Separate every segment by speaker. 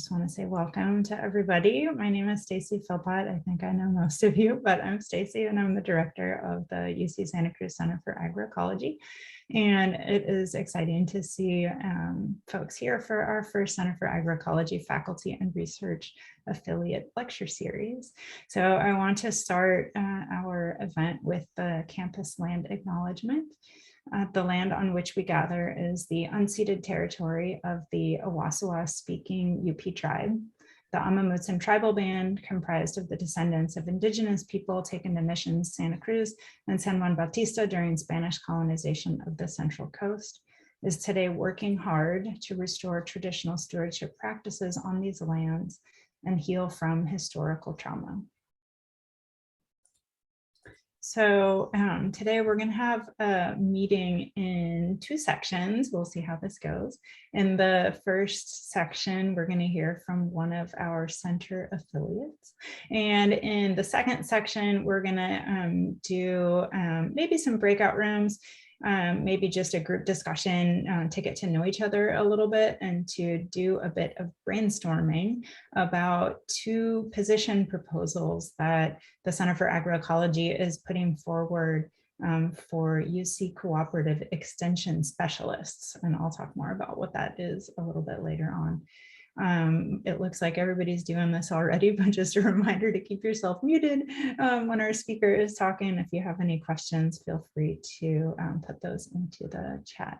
Speaker 1: Just want to say welcome to everybody. My name is Stacy Philpott. I think I know most of you, but I'm Stacy and I'm the director of the UC Santa Cruz Center for Agroecology. And it is exciting to see folks here for our first Center for Agroecology faculty and research affiliate lecture series. So I want to start our event with the campus land acknowledgement. The land on which we gather is the unceded territory of the Awasawasa speaking UP tribe. The Amamutsan tribal band, comprised of the descendants of indigenous people taken to missions Santa Cruz and San Juan Bautista during Spanish colonization of the Central Coast, is today working hard to restore traditional stewardship practices on these lands and heal from historical trauma. So today we're going to have a meeting in two sections. We'll see how this goes. In the first section, we're going to hear from one of our center affiliates. And in the second section, we're going to do maybe some breakout rooms, maybe just a group discussion to get to know each other a little bit and to do a bit of brainstorming about two position proposals that the Center for Agroecology is putting forward for UC cooperative extension specialists. And I'll talk more about what that is a little bit later on. It looks like everybody's doing this already, but just a reminder to keep yourself muted when our speaker is talking. If you have any questions, feel free to put those into the chat.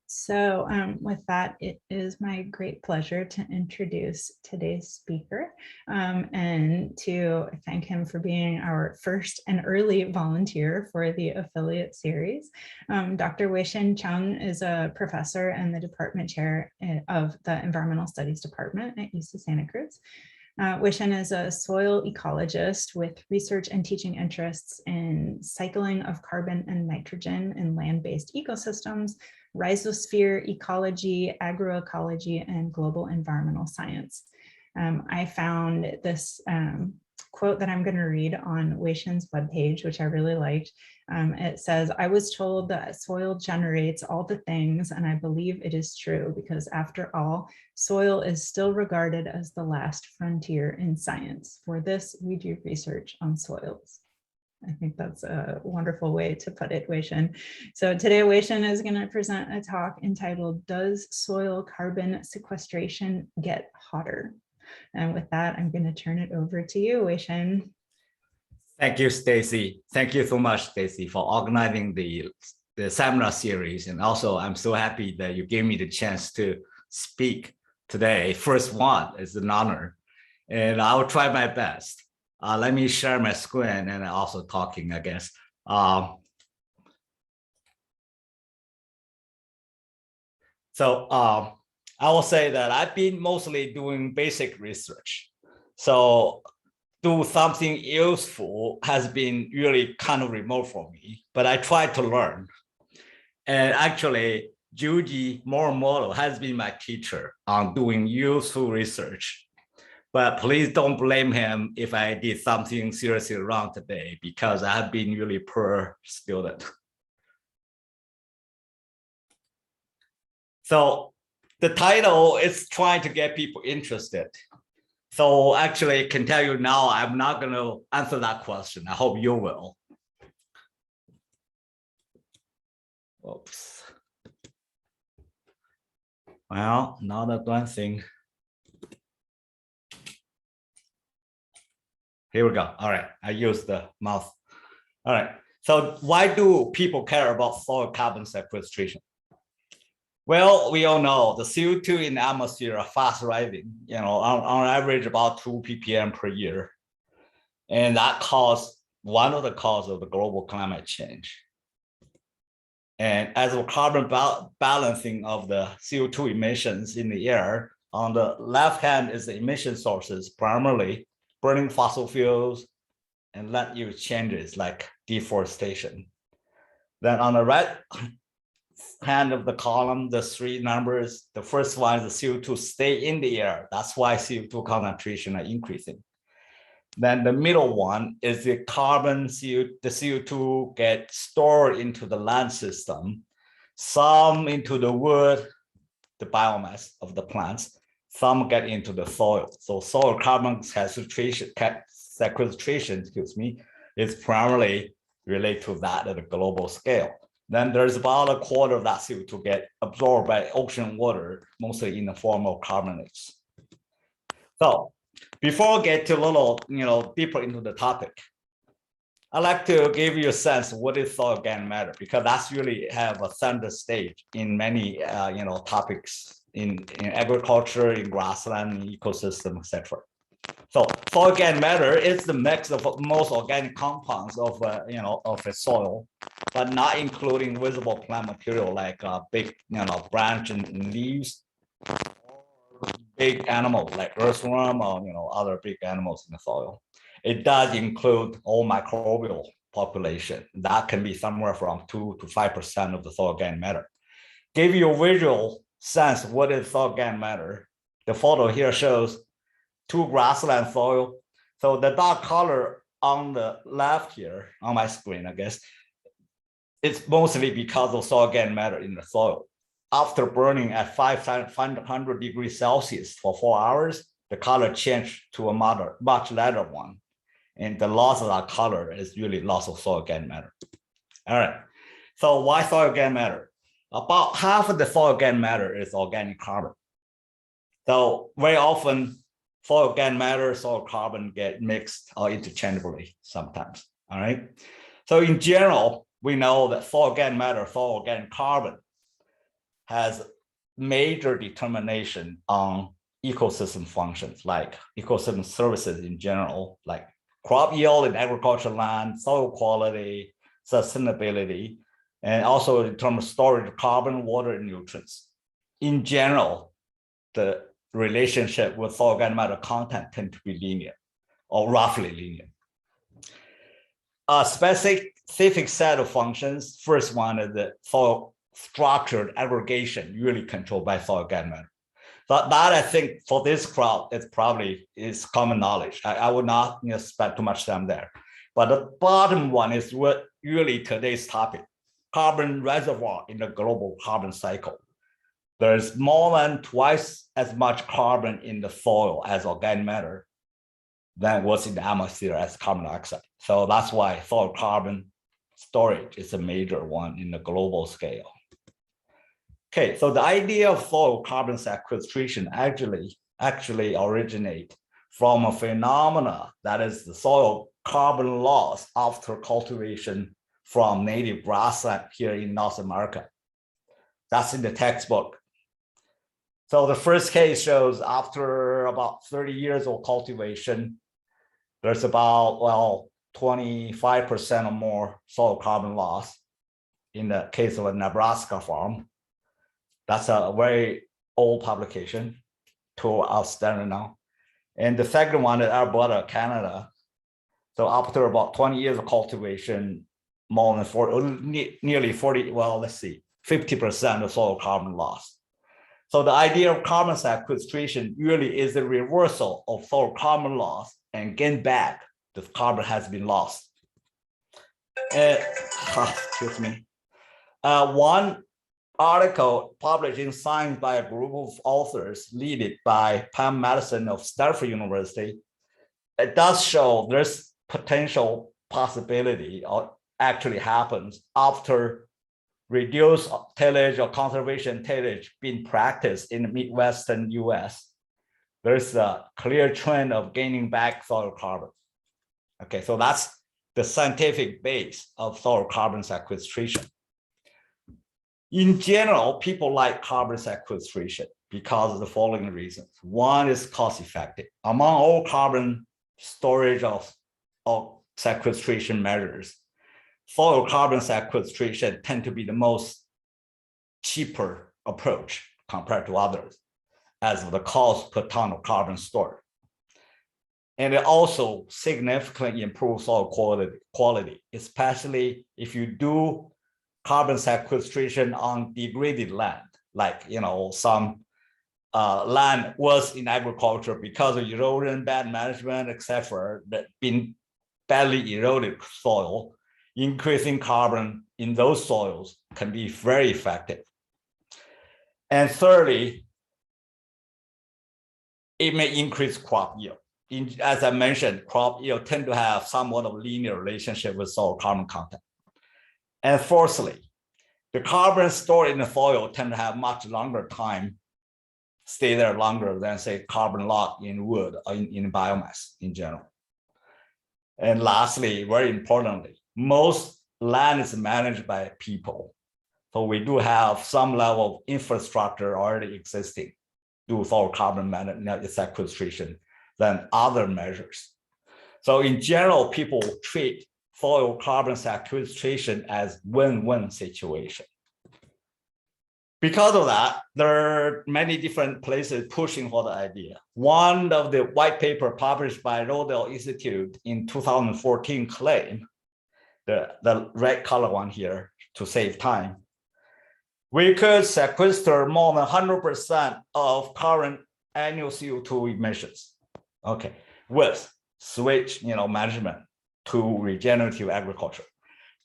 Speaker 1: So with that, it is my great pleasure to introduce today's speaker and to thank him for being our first and early volunteer for the affiliate series. Dr. Weixin Cheng is a professor and the department chair of the Environmental Studies Department at UC Santa Cruz. Weixin is a soil ecologist with research and teaching interests in cycling of carbon and nitrogen in land-based ecosystems, rhizosphere ecology, agroecology, and global environmental science. I found this quote that I'm going to read on Weixin's webpage, which I really liked. It says, "I was told that soil generates all the things, and I believe it is true because after all, soil is still regarded as the last frontier in science. For this, we do research on soils." I think that's a wonderful way to put it, Weixin. So today, Weixin is going to present a talk entitled, "Does Soil Carbon Sequestration Get Hotter?" And with that, I'm going to turn it over to you, Weixin.
Speaker 2: Thank you, Stacy. Thank you so much, Stacy, for organizing the seminar series. And also, I'm so happy that you gave me the chance to speak today. First one is an honor, and I'll try my best. Let me share my screen and also talking, I guess. I will say that I've been mostly doing basic research. So do something useful has been really kind of remote for me, but I try to learn. And actually, Juji Moreno has been my teacher on doing useful research. But please don't blame him if I did something seriously wrong today, because I have been really poor student. So the title is trying to get people interested. So actually I can tell you now, I'm not going to answer that question. I hope you will. Oops. Well, not advancing. Here we go. All right, I use the mouse. All right, so why do people care about soil carbon sequestration? Well, we all know the CO2 in the atmosphere are fast rising, on average about 2 ppm per year. And that caused one of the causes of the global climate change. And as a carbon balancing of the CO2 emissions in the air, on the left hand is the emission sources, primarily burning fossil fuels and land use changes like deforestation. Then on the right hand of the column, the three numbers, the first one is the CO2 stay in the air. That's why CO2 concentration are increasing. Then the middle one is the the CO2 get stored into the land system, some into the wood, the biomass of the plants, some get into the soil. So soil carbon sequestration, is primarily related to that at a global scale. Then there's about a quarter of that CO2 get absorbed by ocean water, mostly in the form of carbonates. So before I get to a little, deeper into the topic, I'd like to give you a sense of what is soil organic matter, because that's really have a center stage in many, topics in agriculture, in grassland, in ecosystem, etc. So soil organic matter is the mix of most organic compounds of a soil, but not including visible plant material like big branch and leaves, or big animals like earthworm or other big animals in the soil. It does include all microbial population. That can be somewhere from 2 to 5% of the soil organic matter. Give you a visual sense of what is soil organic matter. The photo here shows 2 grassland soil. So the dark color on the left here on my screen, I guess, it's mostly because of soil organic matter in the soil. After burning at 500 degrees Celsius for 4 hours, the color changed to a much lighter one. And the loss of that color is really loss of soil organic matter. All right, so why soil organic matter? About half of the soil organic matter is organic carbon. So very often, soil organic matter, soil carbon get mixed or interchangeably sometimes, all right? So in general, we know that soil organic matter, soil organic carbon has major determination on ecosystem functions, like ecosystem services in general, like crop yield in agricultural land, soil quality, sustainability, and also in terms of storage of carbon, water, and nutrients. In general, the relationship with soil organic matter content tend to be linear or roughly linear. A specific set of functions, first one is the soil structured aggregation, usually controlled by soil organic matter. But that I think for this crowd, it's probably is common knowledge. I would not spend too much time there. But the bottom one is what really today's topic, carbon reservoir in the global carbon cycle. There's more than twice as much carbon in the soil as organic matter than what's in the atmosphere as carbon dioxide. So that's why soil carbon storage is a major one in the global scale. Okay, so the idea of soil carbon sequestration actually originate from a phenomena that is the soil carbon loss after cultivation from native grassland here in North America. That's in the textbook. So the first case shows after about 30 years of cultivation, there's about, 25% or more soil carbon loss in the case of a Nebraska farm. That's a very old publication, to outstanding now. And the second one is Alberta, Canada. So after about 20 years of cultivation, more than nearly 40, 50% of soil carbon loss. So the idea of carbon sequestration really is the reversal of soil carbon loss and gain back the carbon has been lost. Excuse me. One article published in Science by a group of authors led by Pam Madison of Stanford University, it does show there's potential possibility or actually happens after reduced tillage or conservation tillage being practiced in the Midwestern US. There's a clear trend of gaining back soil carbon. Okay, so that's the scientific base of soil carbon sequestration. In general, people like carbon sequestration because of the following reasons. One is cost effective. Among all carbon storage of sequestration measures, soil carbon sequestration tend to be the most cheaper approach compared to others as the cost per ton of carbon stored. And it also significantly improves soil quality, especially if you do carbon sequestration on degraded land, like some land was in agriculture because of erosion, bad management, etc., that been badly eroded soil. Increasing carbon in those soils can be very effective. And thirdly, it may increase crop yield. As I mentioned, crop yield tend to have somewhat of a linear relationship with soil carbon content. And fourthly, the carbon stored in the soil tend to have much longer time, stay there longer than, say, carbon locked in wood or in biomass in general. And lastly, very importantly, most land is managed by people. So we do have some level of infrastructure already existing to soil carbon sequestration than other measures. So in general, people treat soil carbon sequestration as win-win situation. Because of that, there are many different places pushing for the idea. One of the white paper published by Rodel Institute in 2014 claimed, the red color one here to save time, we could sequester more than 100% of current annual CO2 emissions, okay, with switch management to regenerative agriculture.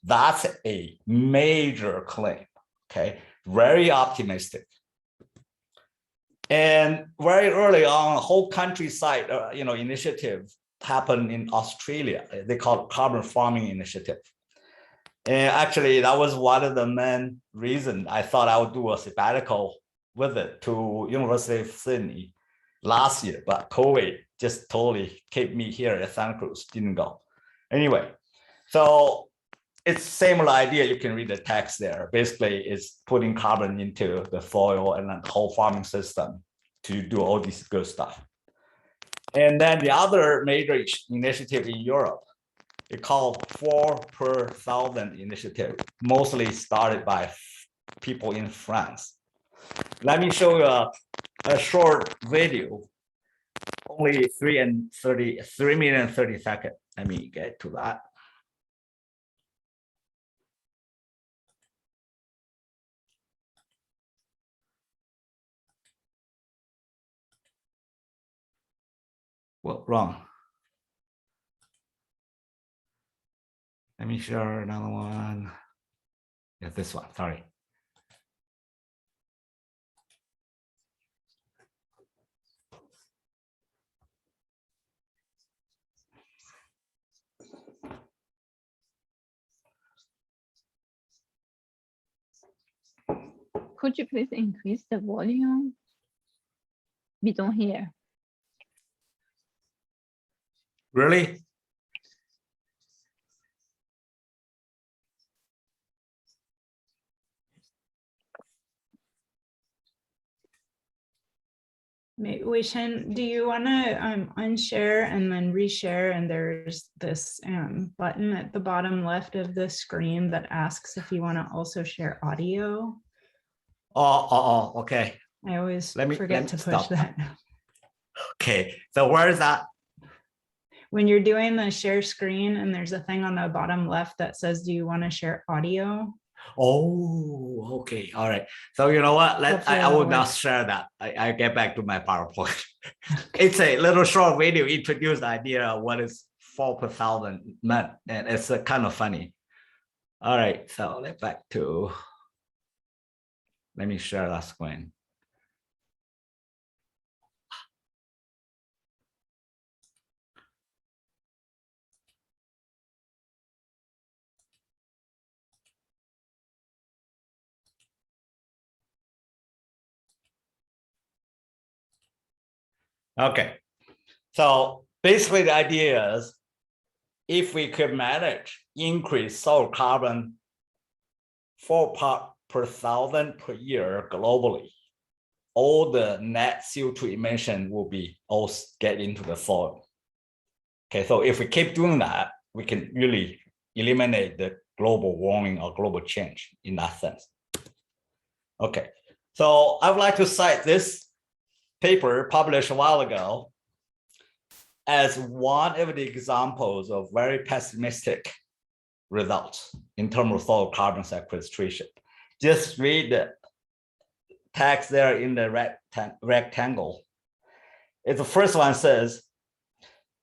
Speaker 2: That's a major claim, okay? Very optimistic. And very early on, a whole countryside initiative happened in Australia. They call it Carbon Farming Initiative. And actually, that was one of the main reasons I thought I would do a sabbatical with it to University of Sydney last year, but COVID just totally kept me here at Santa Cruz, didn't go. Anyway, so it's similar idea. You can read the text there. Basically, it's putting carbon into the soil and then the whole farming system to do all this good stuff. And then the other major initiative in Europe, it's called 4 per 1,000 initiative, mostly started by people in France. Let me show you a short video, only 3 minutes and 30 seconds. Let me get to that. Well, wrong. Let me share another one. Yeah, this one, sorry.
Speaker 3: Could you please increase the volume? We don't hear.
Speaker 2: Really?
Speaker 1: Weixin, do you want to unshare and then reshare? And there's this button at the bottom left of the screen that asks if you want to also share audio.
Speaker 2: Okay.
Speaker 1: I always forget to push that.
Speaker 2: Okay, so where is that?
Speaker 1: When you're doing the share screen and there's a thing on the bottom left that says, do you want to share audio?
Speaker 2: Oh, okay. All right. So you know what? I will not share that. I get back to my PowerPoint. It's a little short video, introduce the idea of what is 4 per 1,000 meant, and it's kind of funny. All right, so let's back to, let me share that screen. Okay, so basically the idea is if we could manage increase soil carbon 4 parts per 1,000 per year globally, all the net CO2 emission will be all get into the soil. Okay, so if we keep doing that, we can really eliminate the global warming or global change in that sense. Okay, so I would like to cite this paper published a while ago as one of the examples of very pessimistic results in terms of soil carbon sequestration. Just read the text there in the rectangle. It's the first one says,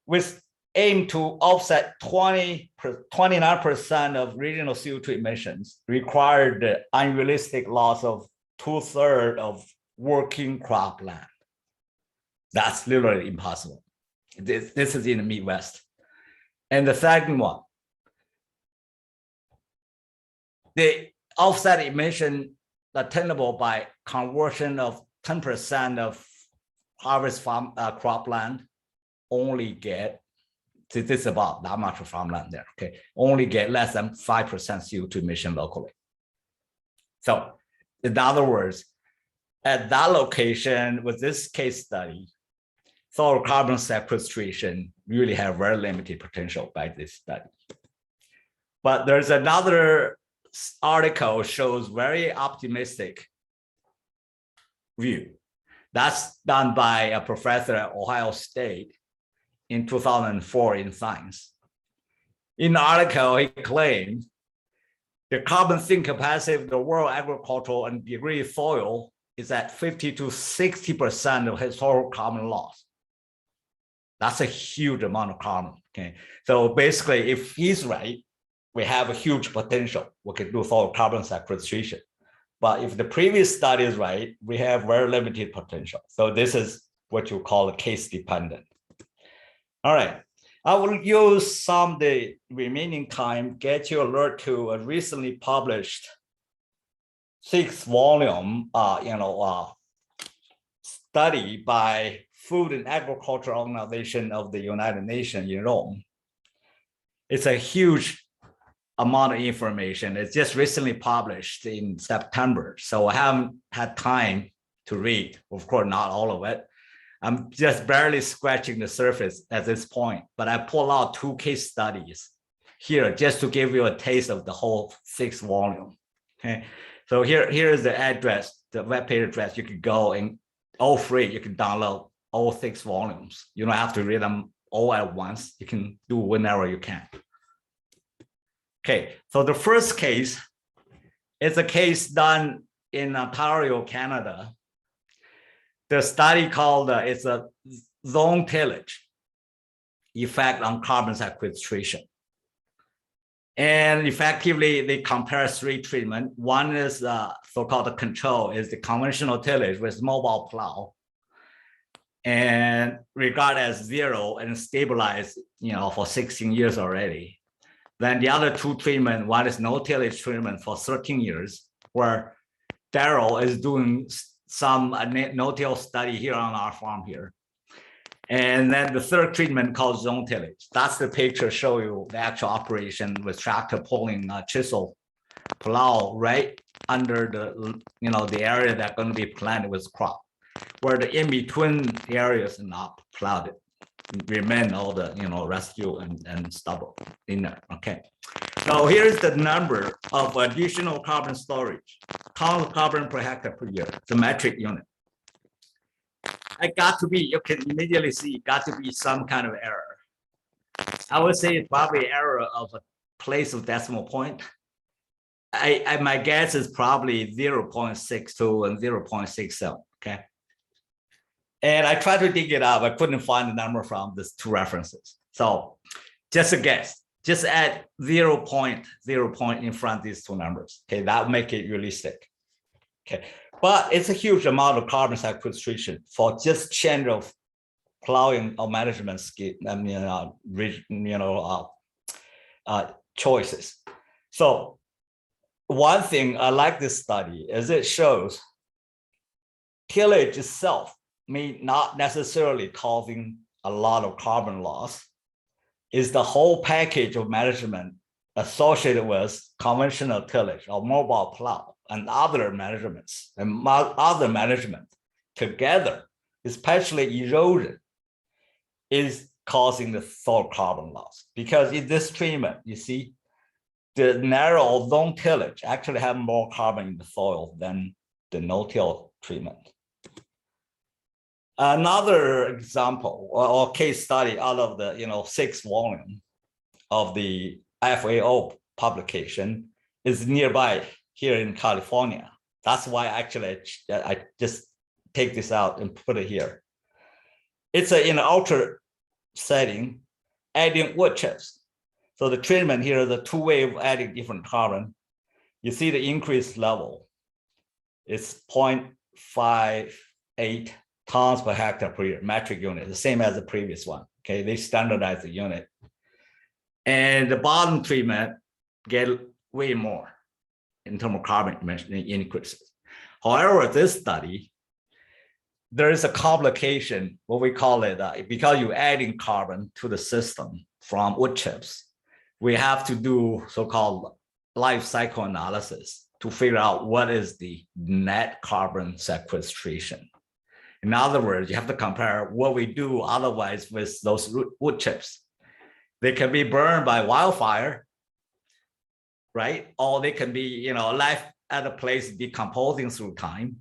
Speaker 2: with aim to offset 29% of regional CO2 emissions required the unrealistic loss of 2/3 of working crop land. That's literally impossible. This is in the Midwest. And the second one, the offset emission attainable by conversion of 10% of harvest farm cropland only get, this is about that much farmland there, okay, only get less than 5% CO2 emission locally. So in other words, at that location with this case study, soil carbon sequestration really have very limited potential by this study. But there's another article shows very optimistic view. That's done by a professor at Ohio State in 2004 in Science. In the article, he claimed the carbon sink capacity of the world agricultural and degraded soil is at 50 to 60% of historical carbon loss. That's a huge amount of carbon, okay? So basically, if he's right, we have a huge potential. We can do soil carbon sequestration. But if the previous study is right, we have very limited potential. So this is what you call a case dependent. All right, I will use some of the remaining time, get you alert to a recently published 6-volume study by Food and Agriculture Organization of the United Nations in Rome. It's a huge amount of information. It's just recently published in September, so I haven't had time to read, of course, not all of it. I'm just barely scratching the surface at this point, but I pull out 2 case studies here just to give you a taste of the whole 6-volume. Okay, so here is the address, the webpage address. You can go and all free. You can download all 6 volumes. You don't have to read them all at once. You can do whenever you can. Okay, so the first case is a case done in Ontario, Canada. The study called it's a zone tillage effect on carbon sequestration. And effectively, they compare 3 treatments. One is so-called control, is the conventional tillage with mobile plow, and regarded as 0 and stabilized, for 16 years already. Then the other 2 treatments, one is no tillage treatment for 13 years, where Daryl is doing some no-till study here on our farm here. And then the 3rd treatment called zone tillage. That's the picture show you the actual operation with tractor pulling a chisel plow right under the area that's going to be planted with crop, where the in-between areas are not plowed. Remain all the residue and stubble in there. Okay, so here's the number of additional carbon storage, count of carbon per hectare per year, the metric unit. It got to be, you can immediately see, it got to be some kind of error. I would say it's probably error of a place of decimal point. My guess is probably 0.62 and 0.67. Okay. And I tried to dig it up. I couldn't find the number from these 2 references. So just a guess, just add 0.0 in front of these 2 numbers. Okay, that would make it realistic. Okay, but it's a huge amount of carbon sequestration for just change of plowing or management scheme, choices. So one thing I like this study is it shows tillage itself may not necessarily causing a lot of carbon loss. Is the whole package of management associated with conventional tillage or mobile plow and other managements and other management together, especially erosion, is causing the soil carbon loss. Because in this treatment, you see, the narrow zone tillage actually have more carbon in the soil than the no-till treatment. Another example or case study out of the 6th volume of the FAO publication is nearby here in California. That's why actually I just take this out and put it here. It's in an ultra setting, adding wood chips. So the treatment here is a 2-way of adding different carbon. You see the increased level. It's 0.58 tons per hectare per year, metric unit, the same as the previous one. Okay, they standardize the unit. And the bottom treatment get way more in terms of carbon emission increases. However, this study, there is a complication, what we call it, because you're adding carbon to the system from wood chips, we have to do so-called life cycle analysis to figure out what is the net carbon sequestration. In other words, you have to compare what we do otherwise with those wood chips. They can be burned by wildfire, right? Or they can be, left at a place decomposing through time,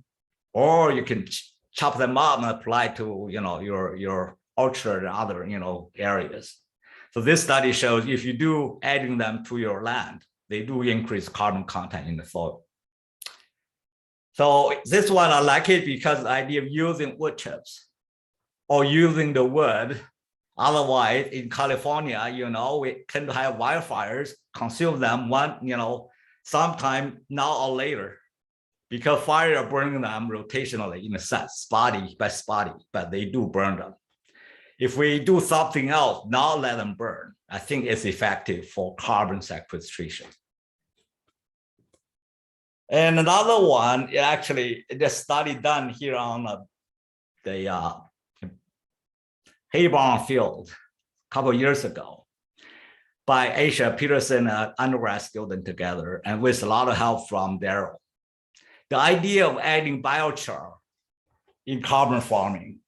Speaker 2: or you can chop them up and apply to, your orchard and other, areas. So this study shows if you do adding them to your land, they do increase carbon content in the soil. So this one, I like it because the idea of using wood chips or using the wood. Otherwise, in California, we tend to have wildfires, consume them sometime now or later, because fire are burning them rotationally in a sense, spotty by spotty, but they do burn them. If we do something else, not let them burn, I think it's effective for carbon sequestration. And another one, actually, the study done here on the Haybarn field a couple of years ago by Asia Peterson, an undergrad student together, and with a lot of help from Daryl. The idea of adding biochar in carbon farming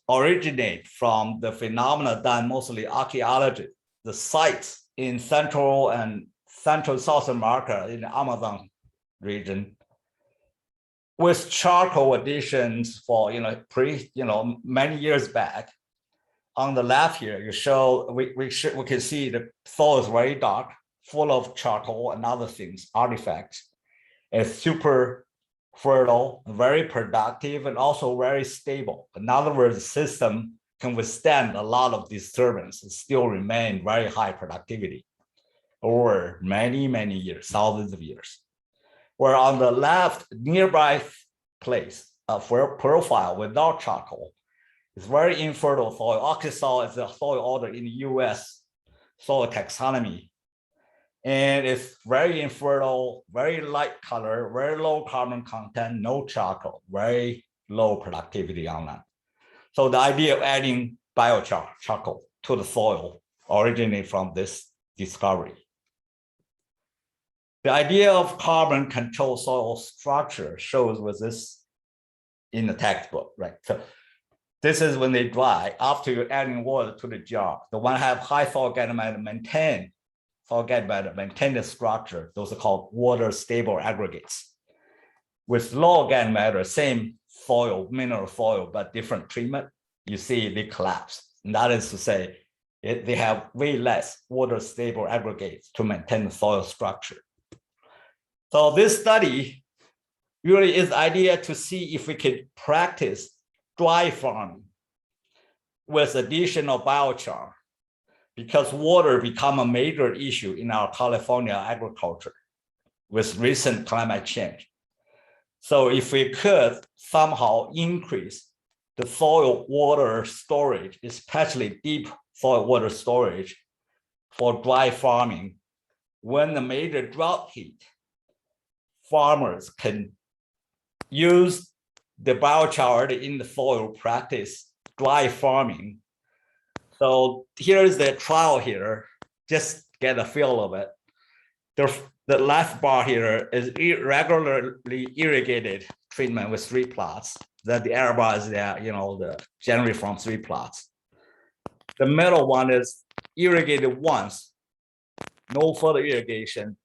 Speaker 2: originate from the phenomena done mostly archaeology, the sites in Central and Central South America in the Amazon region, with charcoal additions for many years back. On the left here, you show we can see the soil is very dark, full of charcoal and other things, artifacts. It's super fertile, very productive, and also very stable. In other words, the system can withstand a lot of disturbance and still remain very high productivity over many, many years, thousands of years. Where on the left, nearby place for profile without charcoal, it's very infertile soil. Arkansas is a soil order in the US soil taxonomy. And it's very infertile, very light color, very low carbon content, no charcoal, very low productivity on that. So the idea of adding biochar, charcoal, to the soil originated from this discovery. The idea of carbon control soil structure shows with this in the textbook, right? So this is when they dry, after you're adding water to the jar. The one have high soil organic matter maintain the structure. Those are called water stable aggregates. With low organic matter, same soil, mineral soil, but different treatment, you see they collapse. And that is to say, they have way less water stable aggregates to maintain the soil structure. So this study really is the idea to see if we could practice dry farming with additional biochar, because water become a major issue in our California agriculture with recent climate change. So if we could somehow increase the soil water storage, especially deep soil water storage for dry farming, when the major drought hit, farmers can use the biochar in the soil practice dry farming. So here is the trial here, just get a feel of it. The left bar here is regularly irrigated treatment with 3 plots. That the error bar is there, the generally from 3 plots. The middle one is irrigated once, no further irrigation.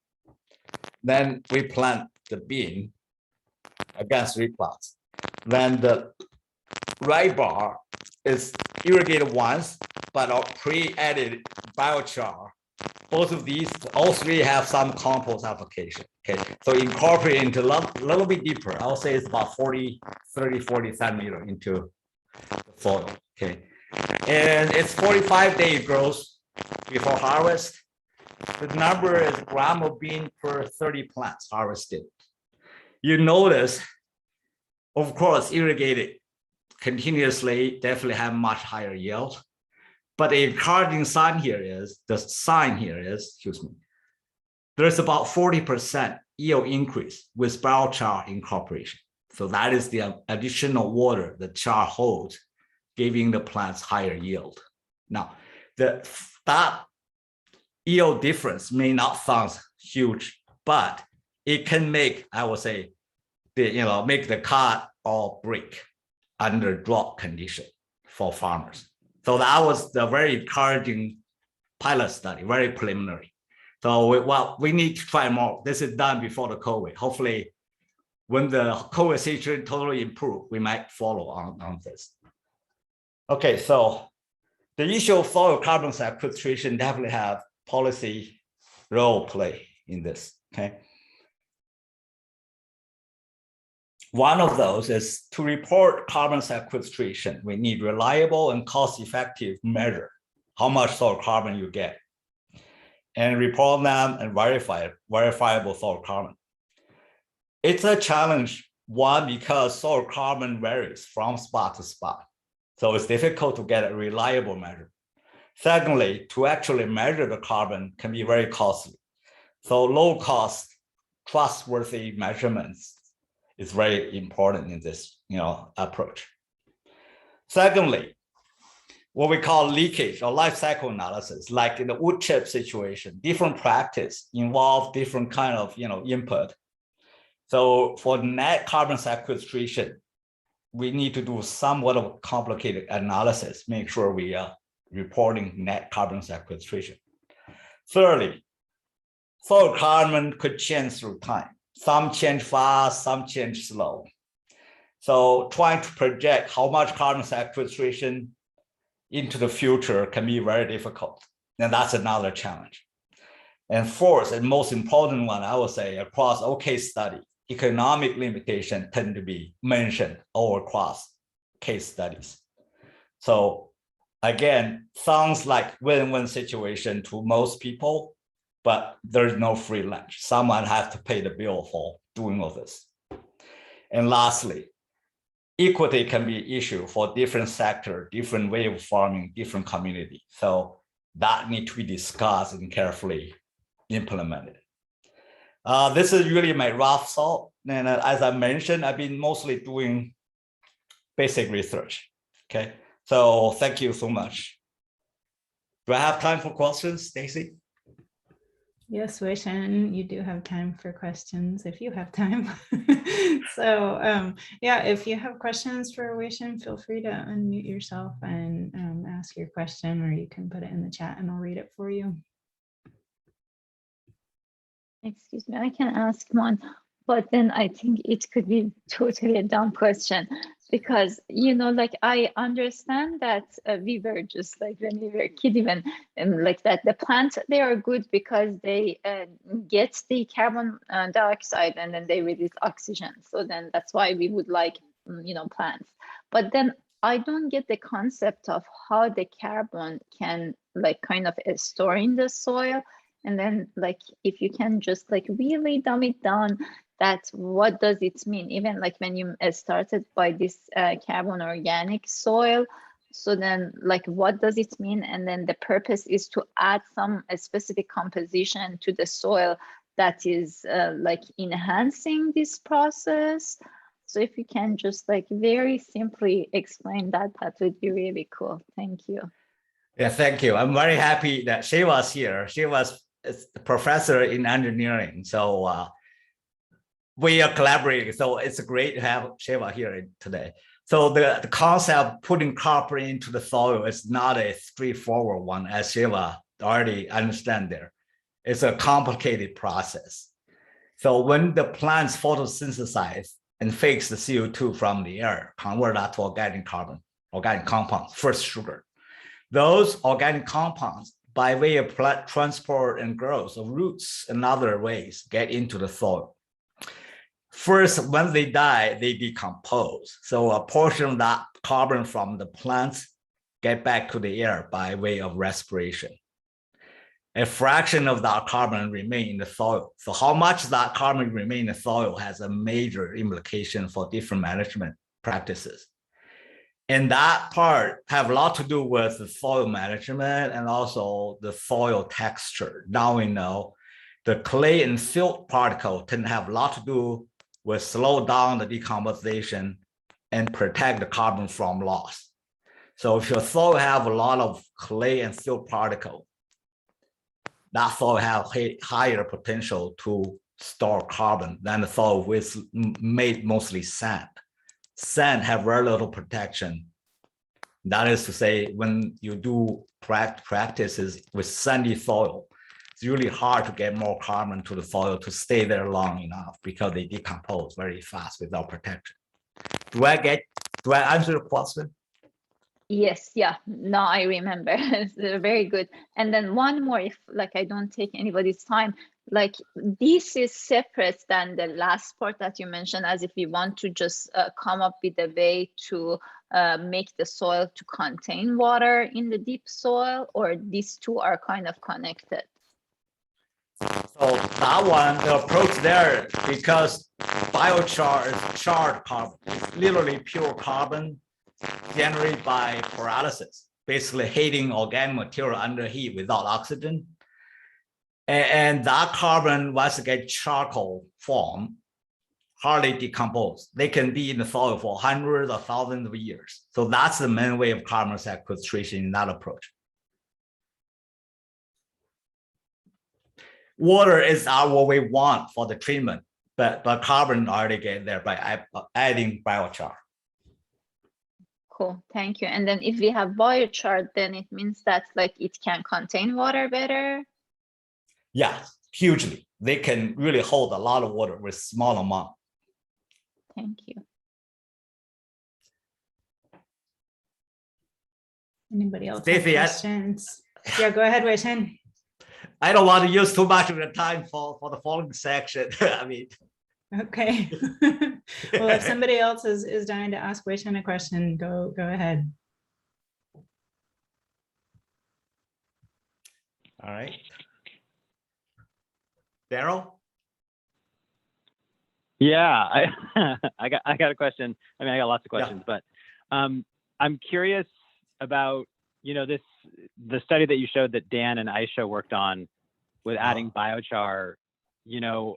Speaker 2: Then we plant the bean against 3 plots. Then the right bar is irrigated once, but a pre-added biochar. Both of these, all 3 have some compost application. Okay, so incorporate into a little bit deeper. I'll say it's about 30, 40 centimeters into the soil. Okay, and it's 45-day growth before harvest. The number is gram of bean per 30 plants harvested. You notice, of course, irrigated continuously definitely have much higher yield. But the encouraging sign here is, excuse me, there's about 40% yield increase with biochar incorporation. So that is the additional water the char holds, giving the plants higher yield. Now, that yield difference may not sound huge, but it can make, I would say, make the cut or break under drought condition for farmers. So that was the very encouraging pilot study, very preliminary. So we need to try more. This is done before the COVID. Hopefully, when the COVID situation totally improve, we might follow on this. Okay, so the issue of soil carbon sequestration definitely have policy role play in this, okay? One of those is to report carbon sequestration. We need reliable and cost-effective measure how much soil carbon you get, and report them and verifiable soil carbon. It's a challenge, one, because soil carbon varies from spot to spot. So it's difficult to get a reliable measure. Secondly, to actually measure the carbon can be very costly. So low cost, trustworthy measurements is very important in this approach. Secondly, what we call leakage or life cycle analysis, like in the wood chip situation, different practice involve different kind of input. So for net carbon sequestration, we need to do somewhat of a complicated analysis, make sure we are reporting net carbon sequestration. Thirdly, soil carbon could change through time. Some change fast, some change slow. So trying to project how much carbon sequestration into the future can be very difficult. And that's another challenge. And fourth, and most important one, I would say, across all case study, economic limitation tend to be mentioned all across case studies. So again, sounds like win-win situation to most people, but there's no free lunch. Someone has to pay the bill for doing all this. And lastly, equity can be an issue for different sector, different way of farming, different community. So that need to be discussed and carefully implemented. This is really my rough thought. And as I mentioned, I've been mostly doing basic research. Okay, so thank you so much. Do I have time for questions, Stacy?
Speaker 1: Yes, Weixin, you do have time for questions if you have time. So yeah, if you have questions for Weixin, feel free to unmute yourself and ask your question, or you can put it in the chat and I'll read it for you.
Speaker 3: Excuse me, I can ask one, but then I think it could be totally a dumb question, because like I understand that we were just like when we were kids, even like that the plants, they are good because they get the carbon dioxide and then they release oxygen. So then that's why we would like plants. But then I don't get the concept of how the carbon can like kind of store in the soil. And then like if you can just like really dumb it down, that what does it mean? Even like when you started by this carbon organic soil, so then like what does it mean? And then the purpose is to add a specific composition to the soil that is like enhancing this process. So if you can just like very simply explain that, that would be really cool. Thank you.
Speaker 2: Yeah, thank you. I'm very happy that Shiva's here. Shiva's a professor in engineering. So we are collaborating. So it's great to have Shiva here today. So the concept of putting copper into the soil is not a straightforward one, as Shiva already understand there. It's a complicated process. So when the plants photosynthesize and fix the CO2 from the air, convert that to organic carbon, organic compounds, first sugar. Those organic compounds, by way of plant transport and growth of roots and other ways, get into the soil. First, when they die, they decompose. So a portion of that carbon from the plants get back to the air by way of respiration. A fraction of that carbon remain in the soil. So how much that carbon remain in the soil has a major implication for different management practices. And that part have a lot to do with the soil management and also the soil texture. Now we know the clay and silt particle tend to have a lot to do with slow down the decomposition and protect the carbon from loss. So if your soil have a lot of clay and silt particle, that soil have higher potential to store carbon than the soil with made mostly sand. Sand have very little protection. That is to say, when you do practices with sandy soil, it's really hard to get more carbon to the soil to stay there long enough because they decompose very fast without protection. Do I answer the question?
Speaker 3: Yes, yeah, no, I remember. It's very good. And then one more, if like I don't take anybody's time, like this is separate than the last part that you mentioned, as if we want to just come up with a way to make the soil to contain water in the deep soil, or these two are kind of connected?
Speaker 2: So that one, the approach there, because biochar is charred carbon, it's literally pure carbon generated by pyrolysis, basically heating organic material under heat without oxygen. And that carbon, once it gets charcoal form, hardly decompose. They can be in the soil for hundreds or thousands of years. So that's the main way of carbon sequestration in that approach. Water is what we want for the treatment, but carbon already get there by adding biochar.
Speaker 3: Cool, thank you. And then if we have biochar, then it means that like it can contain water better?
Speaker 2: Yeah, hugely. They can really hold a lot of water with small amount.
Speaker 3: Thank you.
Speaker 1: Anybody else
Speaker 2: Stacey,
Speaker 1: have questions? Yeah, go ahead, Weixin.
Speaker 2: I don't want to use too much of the time for the following section. I mean,
Speaker 1: okay. Well, if somebody else is dying to ask Weixin a question, go ahead.
Speaker 2: All right. Daryl?
Speaker 4: Yeah, I got a question. I mean, I got lots of questions, but I'm curious about, you know, the study that you showed that Dan and Aisha worked on with adding biochar. You know,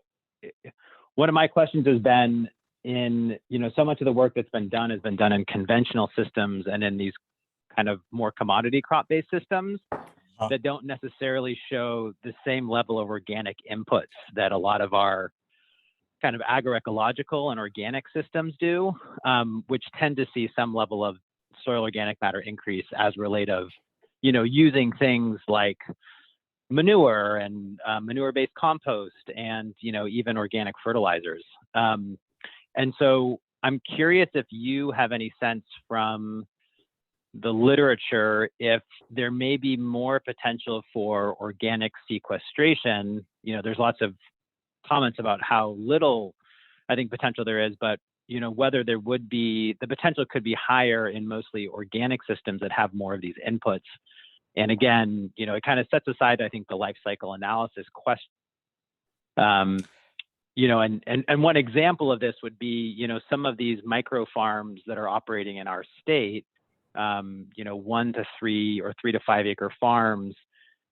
Speaker 4: one of my questions has been in, you know, so much of the work that's been done has been done in conventional systems and in these kind of more commodity crop-based systems that don't necessarily show the same level of organic inputs that a lot of our kind of agroecological and organic systems do, which tend to see some level of soil organic matter increase as relate of, you know, using things like manure and manure-based compost and, you know, even organic fertilizers. And so I'm curious if you have any sense from the literature if there may be more potential for organic sequestration. You know, there's lots of comments about how little I think potential there is, but you know, whether there would be, the potential could be higher in mostly organic systems that have more of these inputs. And again, you know, it kind of sets aside, I think, the life cycle analysis question. You know, and one example of this would be, you know, some of these micro farms that are operating in our state, you know, 1 to 3 or 3 to 5 acre farms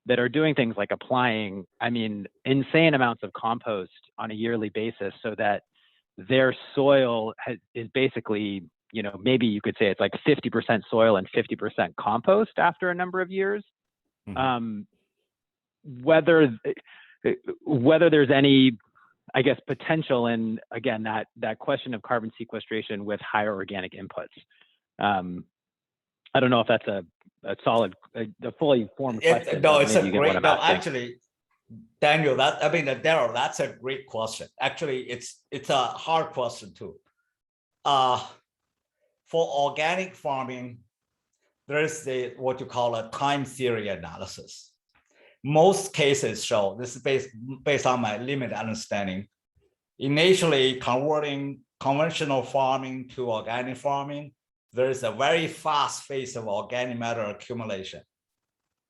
Speaker 4: that are doing things like applying, I mean, insane amounts of compost on a yearly basis so that their soil is basically, you know, maybe you could say it's like 50% soil and 50% compost after a number of years. Mm-hmm. Whether there's any, I guess, potential in, again, that question of carbon sequestration with higher organic inputs. I don't know if that's a solid, a fully formed question.
Speaker 2: No, it's a great, no, actually, Daniel, Daryl, that's a great question. Actually, it's a hard question too. For organic farming, there is what you call a time series analysis. Most cases show, this is based on my limited understanding, initially converting conventional farming to organic farming, there is a very fast phase of organic matter accumulation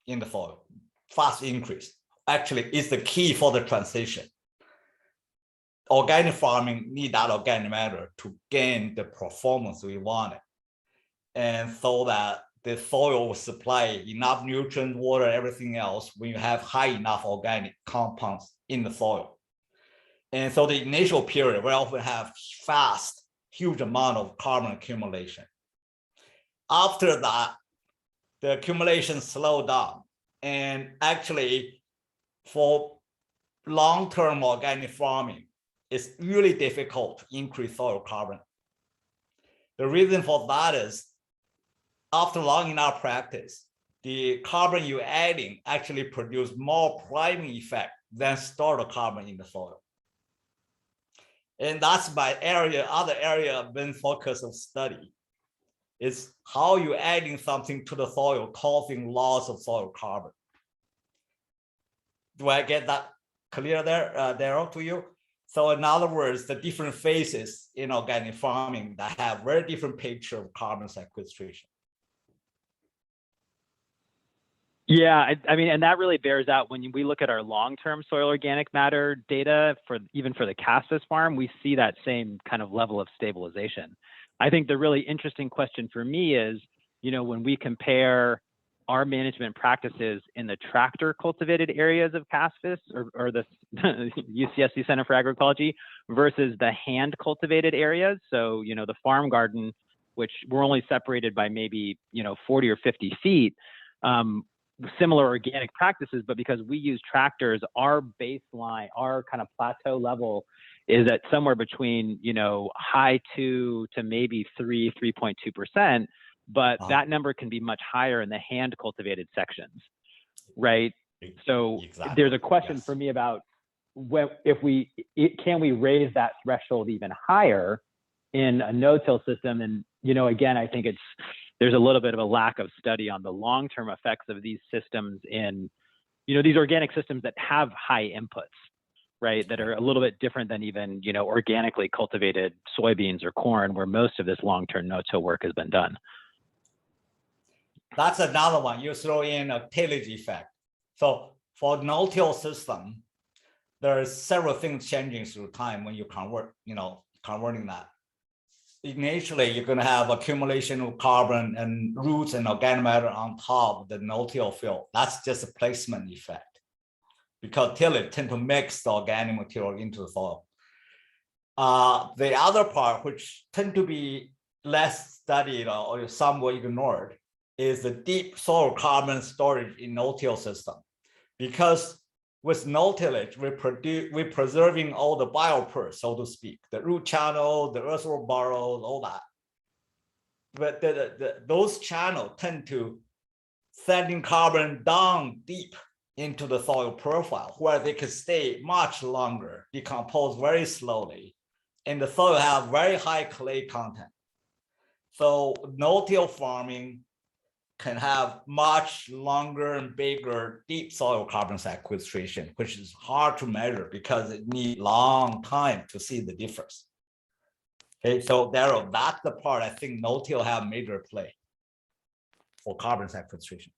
Speaker 2: in the soil, fast increase. Actually, it's the key for the transition. Organic farming need that organic matter to gain the performance we wanted. and so that the soil will supply enough nutrient, water, everything else when you have high enough organic compounds in the soil. And so the initial period, we often have fast, huge amount of carbon accumulation. After that, the accumulation slowed down. And actually, for long-term organic farming, it's really difficult to increase soil carbon. The reason for that is, after long enough practice, the carbon you're adding actually produce more priming effect than stored carbon in the soil. And that's my area, other area I've been focused on study, is how you're adding something to the soil causing loss of soil carbon. Do I get that clear there, Daryl, to you? So in other words, the different phases in organic farming that have very different picture of carbon sequestration.
Speaker 4: Yeah, I mean, and that really bears out when we look at our long-term soil organic matter data for even for the Cassis farm, we see that same kind of level of stabilization. I think the really interesting question for me is, you know, when we compare our management practices in the tractor cultivated areas of Cassis or the UCSC Center for Agroecology versus the hand cultivated areas. So, you know, the farm garden, which we're only separated by maybe, you know, 40 or 50 feet, similar organic practices, but because we use tractors, our baseline, our kind of plateau level is at somewhere between, you know, high 2 to maybe 3.2%, but that number can be much higher in the hand cultivated sections, right? So
Speaker 2: exactly.
Speaker 4: There's a question for me about can we raise that threshold even higher in a no-till system? And, you know, again, I think there's a little bit of a lack of study on the long-term effects of these systems in, you know, these organic systems that have high inputs, right? That are a little bit different than even, you know, organically cultivated soybeans or corn, where most of this long-term no-till work has been done.
Speaker 2: That's another one. You throw in a tillage effect. So for no-till system, there are several things changing through time when you converting that. Initially, you're going to have accumulation of carbon and roots and organic matter on top of the no-till field. That's just a placement effect, because tillage tend to mix the organic material into the soil. The other part, which tend to be less studied or somewhat ignored, is the deep soil carbon storage in no-till system. Because with no-tillage, we're preserving all the biopore, so to speak, the root channel, the earthworm burrows, all that. But those channels tend to sending carbon down deep into the soil profile, where they can stay much longer, decompose very slowly, and the soil have very high clay content. So no-till farming can have much longer and bigger deep soil carbon sequestration, which is hard to measure because it needs long time to see the difference. Okay, so Daryl, that's the part I think no-till have major play for carbon sequestration.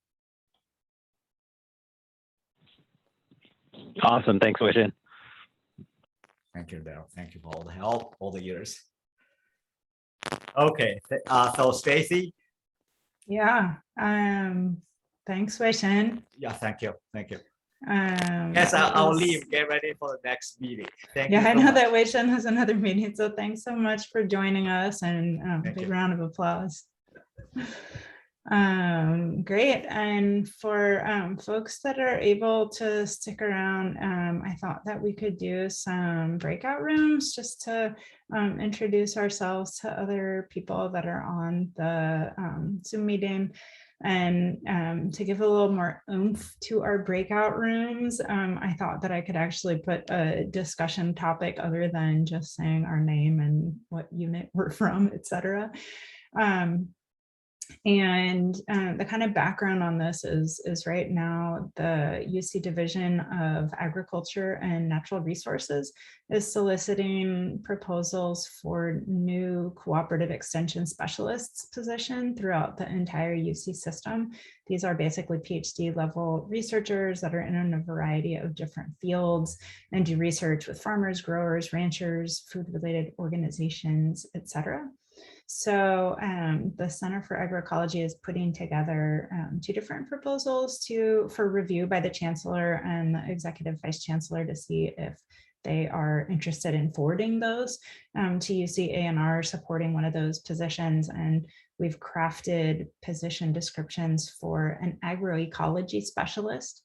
Speaker 4: Awesome, thanks, Weixin.
Speaker 2: Thank you, Daryl. Thank you for all the help, all the years. Okay, so Stacy.
Speaker 1: Yeah, thanks, Weixin.
Speaker 2: Yeah, thank you. Yes, I'll leave. Get ready for the next meeting. Thank you.
Speaker 1: Yeah, I know that Weixin has another meeting, so thanks so much for joining us, and big round of applause. Great. And for folks that are able to stick around, I thought that we could do some breakout rooms just to introduce ourselves to other people that are on the Zoom meeting, and to give a little more oomph to our breakout rooms. I thought that I could actually put a discussion topic other than just saying our name and what unit we're from, etc. And the kind of background on this is right now the UC Division of Agriculture and Natural Resources is soliciting proposals for new cooperative extension specialists position throughout the entire UC system. These are basically PhD level researchers that are in a variety of different fields and do research with farmers, growers, ranchers, food related organizations, etc. So the Center for Agroecology is putting together 2 different proposals for review by the Chancellor and the Executive Vice Chancellor to see if they are interested in forwarding those to UC ANR, supporting one of those positions. And we've crafted position descriptions for an agroecology specialist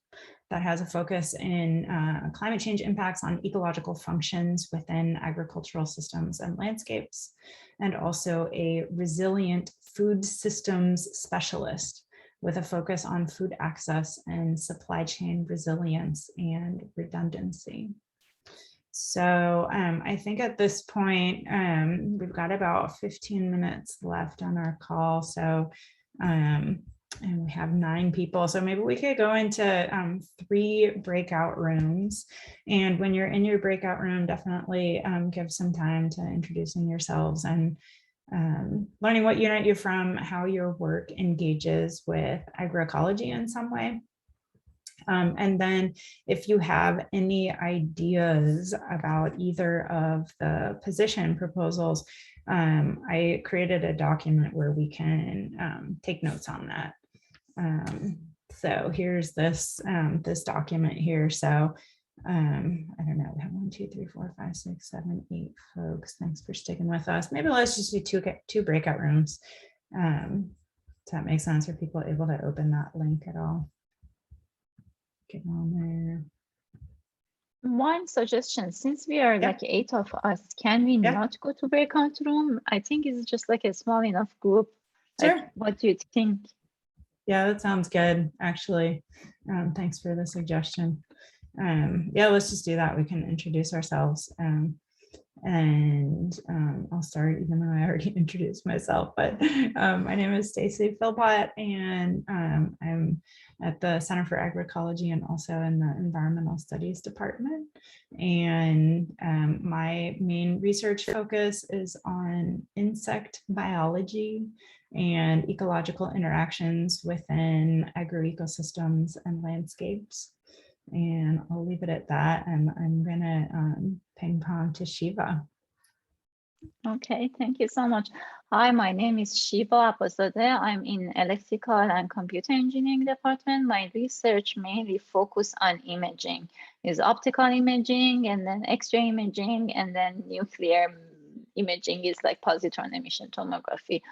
Speaker 1: that has a focus in climate change impacts on ecological functions within agricultural systems and landscapes, and also a resilient food systems specialist with a focus on food access and supply chain resilience and redundancy. So I think at this point, we've got about 15 minutes left on our call. So, and we have 9 people. So maybe we could go into 3 breakout rooms. And when you're in your breakout room, definitely give some time to introducing yourselves and learning what unit you're from, how your work engages with agroecology in some way. And then if you have any ideas about either of the position proposals, I created a document where we can take notes on that. So here's this this document here. So I don't know, we have 1, 2, 3, 4, 5, 6, 7, 8 folks. Thanks for sticking with us. Maybe let's just do two breakout rooms. Does that make sense? Are people able to open that link at all? Get on there.
Speaker 3: One suggestion, since we are
Speaker 1: Yeah.
Speaker 3: like 8 of us, can we
Speaker 1: Yeah.
Speaker 3: not go to breakout room? I think it's just like a small enough group. Like,
Speaker 1: Sure.
Speaker 3: what do you think?
Speaker 1: Yeah, that sounds good, actually. Thanks for the suggestion. Yeah, let's just do that. We can introduce ourselves. And I'll start, even though I already introduced myself, but my name is Stacy Philpott, and I'm at the Center for Agroecology and also in the Environmental Studies Department. And my main research focus is on insect biology and ecological interactions within agroecosystems and landscapes. And I'll leave it at that. And I'm gonna ping pong to Shiva.
Speaker 3: Okay, thank you so much. Hi, my name is Shiva Apostote. I'm in electrical and computer engineering department. My research mainly focus on imaging, is optical imaging and then X-ray imaging, and then nuclear imaging is like positron emission tomography.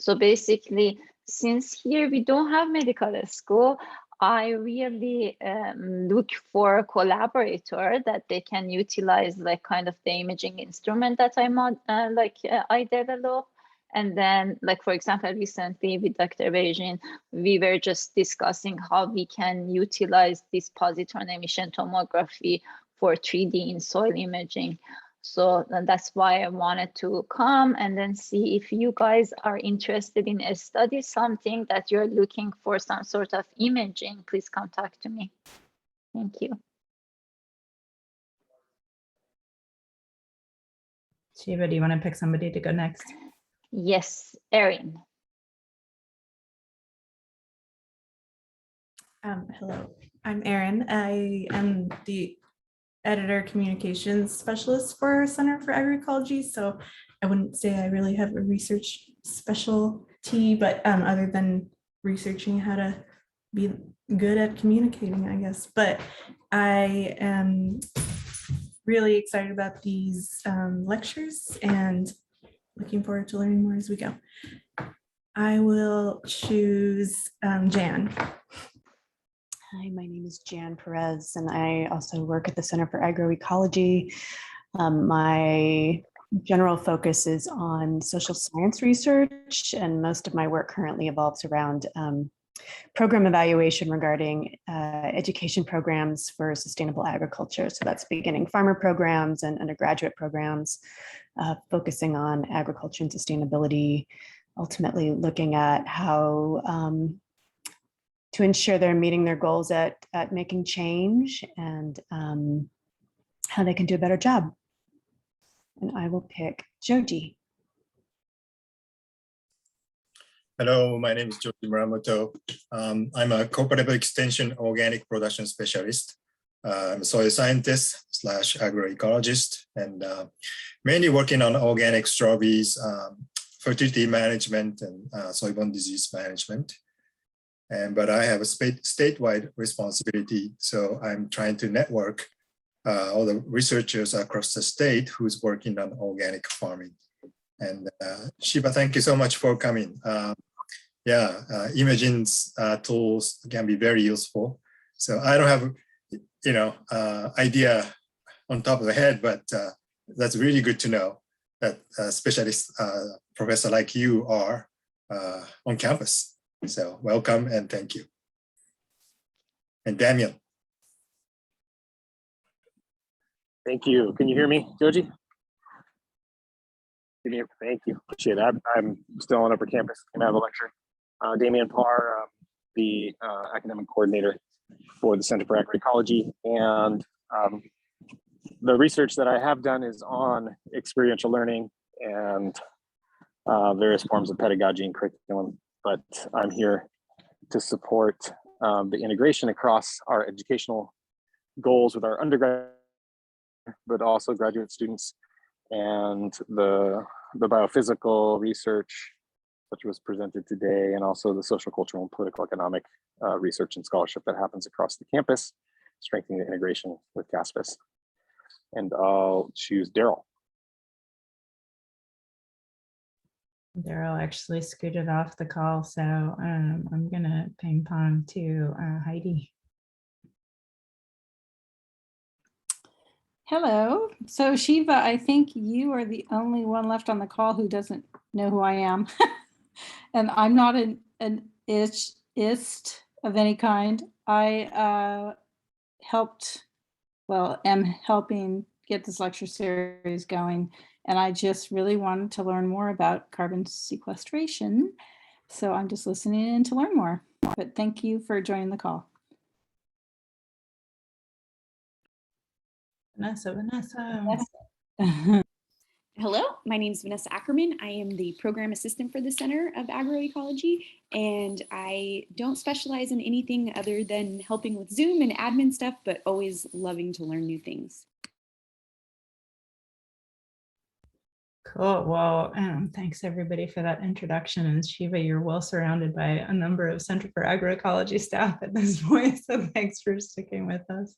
Speaker 3: So basically, since here we don't have medical school, I really look for a collaborator that they can utilize like kind of the imaging instrument that I develop. And then, like, for example, recently with Dr. Weixin, we were just discussing how we can utilize this positron emission tomography for 3D in soil imaging. So that's why I wanted to come and then see if you guys are interested in a study, something that you're looking for some sort of imaging, please contact me. Thank you.
Speaker 1: Shiva, do you want to pick somebody to go next?
Speaker 3: Yes, Erin.
Speaker 5: Hello, I'm Erin. I am the editor communications specialist for Center for Agroecology. So I wouldn't say I really have a research specialty, but other than researching how to be good at communicating, I guess. But I am really excited about these lectures and looking forward to learning more as we go. I will choose Jan.
Speaker 6: Hi, my name is Erin Perez, and I also work at the Center for Agroecology. My general focus is on social science research, and most of my work currently evolves around program evaluation regarding education programs for sustainable agriculture. So that's beginning farmer programs and undergraduate programs, focusing on agriculture and sustainability, ultimately looking at how to ensure they're meeting their goals at making change, and how they can do a better job. And I will pick Joji.
Speaker 7: Hello, my name is Joji Muramoto. I'm a cooperative extension organic production specialist. I'm a soil scientist / agroecologist, and mainly working on organic strawberries fertility management and soil-borne disease management. But I have a statewide responsibility. So I'm trying to network all the researchers across the state who's working on organic farming. And Shiva, thank you so much for coming. Imogen's tools can be very useful. So I don't have, idea on top of the head, but that's really good to know that specialist professor like you are on campus. So welcome and thank you. And Damien.
Speaker 8: Thank you. Can you hear me, Joji? Thank you. Appreciate it. I'm still on upper campus. Came out of a lecture. Damien Parry, the academic coordinator for the Center for Agroecology, and the research that I have done is on experiential learning and various forms of pedagogy and curriculum. But I'm here to support the integration across our educational goals with our undergrad, but also graduate students, and the biophysical research which was presented today, and also the social, cultural, and political economic research and scholarship that happens across the campus, strengthening the integration with CASPAS. And I'll choose Daryl.
Speaker 1: Daryl actually scooted off the call, so I'm gonna ping pong to Heidi.
Speaker 9: Hello. So Shiva, I think you are the only one left on the call who doesn't know who I am. And I'm not an ist of any kind. I am helping get this lecture series going. And I just really wanted to learn more about carbon sequestration. So I'm just listening in to learn more. But thank you for joining the call.
Speaker 1: Vanessa.
Speaker 10: Hello, my name is Vanessa Ackerman. I am the program assistant for the Center of Agroecology, and I don't specialize in anything other than helping with Zoom and admin stuff, but always loving to learn new things.
Speaker 1: Cool. Well, thanks everybody for that introduction. And Shiva, you're well surrounded by a number of Center for Agroecology staff at this point, so thanks for sticking with us.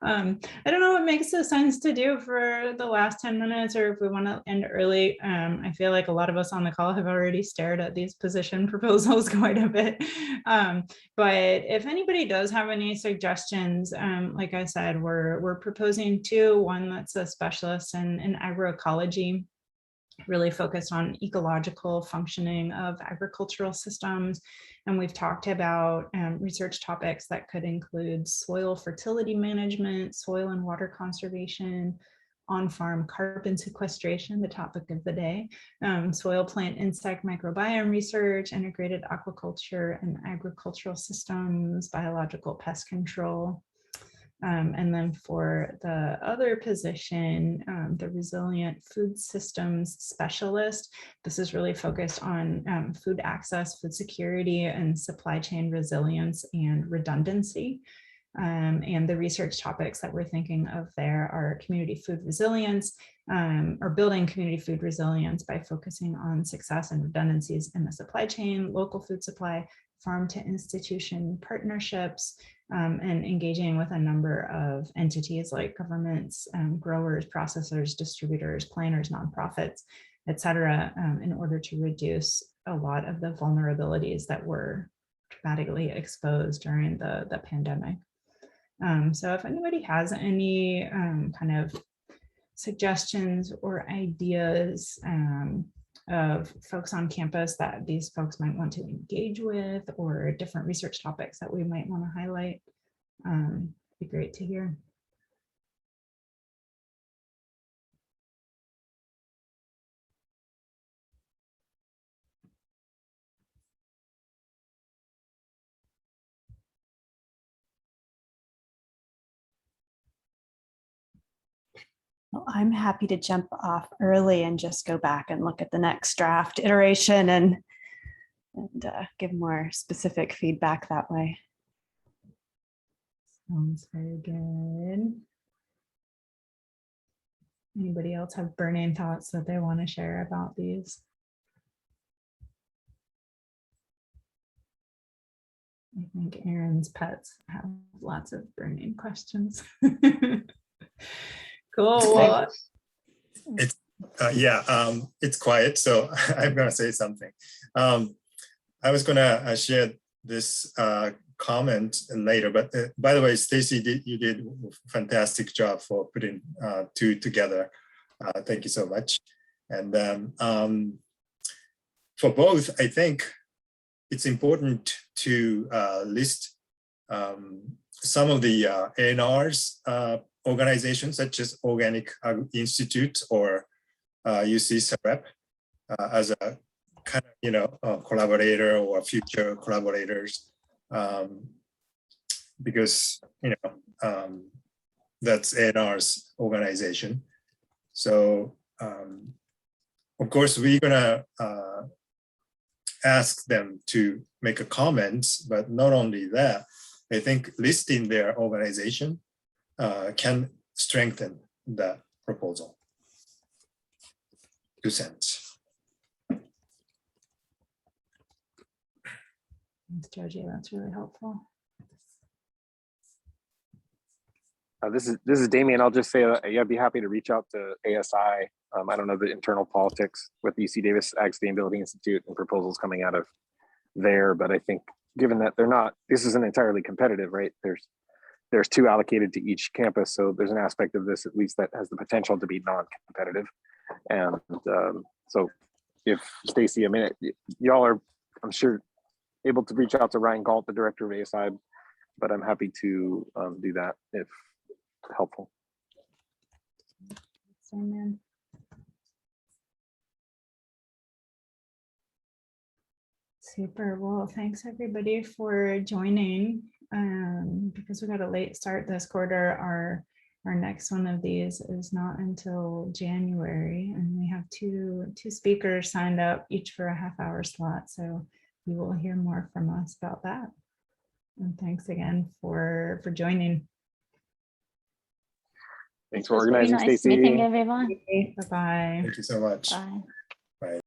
Speaker 1: I don't know what makes the sense to do for the last 10 minutes, or if we want to end early. I feel like a lot of us on the call have already stared at these position proposals quite a bit. But if anybody does have any suggestions, like I said, we're proposing two. One that's a specialist in agroecology, really focused on ecological functioning of agricultural systems. And we've talked about research topics that could include soil fertility management, soil and water conservation, on-farm carbon sequestration, the topic of the day, soil, plant, insect, microbiome research, integrated aquaculture and agricultural systems, biological pest control. And then for the other position, the resilient food systems specialist, this is really focused on food access, food security, and supply chain resilience and redundancy. And the research topics that we're thinking of there are community food resilience, or building community food resilience by focusing on success and redundancies in the supply chain, local food supply, farm to institution partnerships, and engaging with a number of entities like governments, growers, processors, distributors, planners, nonprofits, et cetera, in order to reduce a lot of the vulnerabilities that were dramatically exposed during the pandemic. So if anybody has any kind of suggestions or ideas of folks on campus that these folks might want to engage with, or different research topics that we might want to highlight, it'd be great to hear.
Speaker 6: Well, I'm happy to jump off early and just go back and look at the next draft iteration and give more specific feedback that way.
Speaker 1: Sounds very good. Anybody else have burning thoughts that they want to share about these? I think Erin's pets have lots of burning questions. Cool. Well,
Speaker 7: It's quiet, so I'm gonna say something. I was gonna share this comment later, but by the way, Stacy, you did a fantastic job for putting two together. Thank you so much. And for both, I think it's important to list some of the ANR's organizations, such as Organic Institute or UC Santa Cruz, as a kind of collaborator or future collaborators, because that's ANR's organization. So of course we're gonna ask them to make a comment, but not only that, I think listing their organization can strengthen the proposal. 2 cents.
Speaker 1: thanks, Joji. That's really helpful.
Speaker 8: This is Damien. I'll just say I'd be happy to reach out to ASI. I don't know the internal politics with the UC Davis Ag Sustainability Institute and proposals coming out of there, but I think given that this isn't entirely competitive, right? There's 2 allocated to each campus, so there's an aspect of this at least that has the potential to be non-competitive. And so if Stacy, I mean, y'all are, I'm sure, able to reach out to Ryan Galt, the director of ASI, but I'm happy to do that if helpful.
Speaker 1: Amen. Super. Well, thanks everybody for joining. Because we got a late start this quarter, our next one of these is not until January, and we have two speakers signed up, each for a half-hour slot. So you will hear more from us about that. And thanks again for joining.
Speaker 8: Thanks for organizing, Stacy.
Speaker 3: Nice meeting everyone.
Speaker 1: Bye-bye.
Speaker 7: Thank you so much.
Speaker 3: Bye.